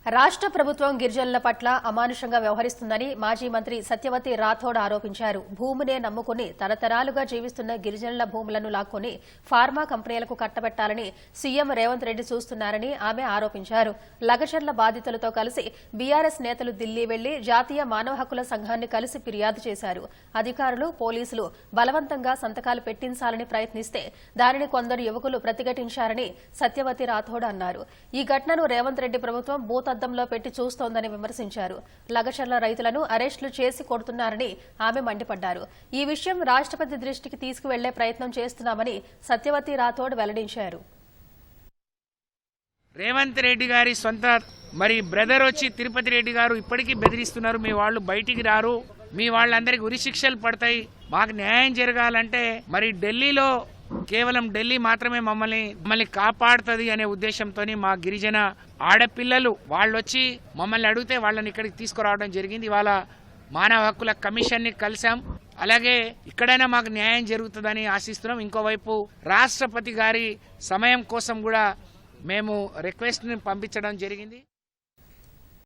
రాష్ట్ర ప్రభుత్వం గిరిజనుల పట్ల అమానుషంగా వ్యవహరిస్తుందని మాజీ మంత్రి సత్యవతి రాథోడ్ ఆరోపించారు. భూమినే నమ్ముకుని తరతరాలుగా జీవిస్తున్న గిరిజనుల భూములను లాక్కొని ఫార్మా కంపెనీలకు కట్టబెట్టాలని సీఎం రేవంత్ రెడ్డి చూస్తున్నారని ఆమె ఆరోపించారు. లగచర్ల బాధితులతో కలిసి బీఆర్ఎస్ నేతలు ఢిల్లీ వెళ్లి జాతీయ మానవ హక్కుల సంఘాన్ని కలిసి ఫిర్యాదు చేశారు. అధికారులు, పోలీసులు బలవంతంగా సంతకాలు పెట్టించాలని ప్రయత్నిస్తే దానిని కొందరు యువకులు ప్రతిఘటించారని సత్యవతి రాథోడ్ అన్నారు. ఈ ఘటనను రేవంత్ రెడ్డి ప్రభుత్వం భూతద్దంలో పెట్టి చూస్తోందని విమర్శించారు. లగచర్ల రైతులను అరెస్టులు చేసి కొడుతున్నారని ఆమె మండిపడ్డారు. ఈ విషయం రాష్ట్రపతి దృష్టికి తీసుకువెళ్లే ప్రయత్నం చేస్తున్నామని సత్యవతి రాథోడ్ వెల్లడించారు. రేవంత్ రెడ్డి గారి సొంత బ్రదర్ వచ్చి తిరుపతి రెడ్డి గారు ఇప్పటికీ బెదిరిస్తున్నారు. మీ వాళ్ళు బయటికి రారు, మీ వాళ్ళందరికీ ఉరిశిక్షలు పడతాయి, మాకు న్యాయం జరగాలంటే ఢిల్లీలో కేవలం ఢిల్లీ మాత్రమే మమ్మల్ని కాపాడుతుంది అనే ఉద్దేశంతో మా గిరిజన ఆడపిల్లలు వాళ్ళొచ్చి మమ్మల్ని అడిగితే వాళ్ళని ఇక్కడికి తీసుకురావడం జరిగింది. ఇవాళ మానవ హక్కుల కమిషన్ని కలిసాం. అలాగే ఇక్కడైనా మాకు న్యాయం జరుగుతుందని ఆశిస్తున్నాం. ఇంకోవైపు రాష్ట్రపతి గారి సమయం కోసం కూడా మేము రిక్వెస్ట్ని పంపించడం జరిగింది.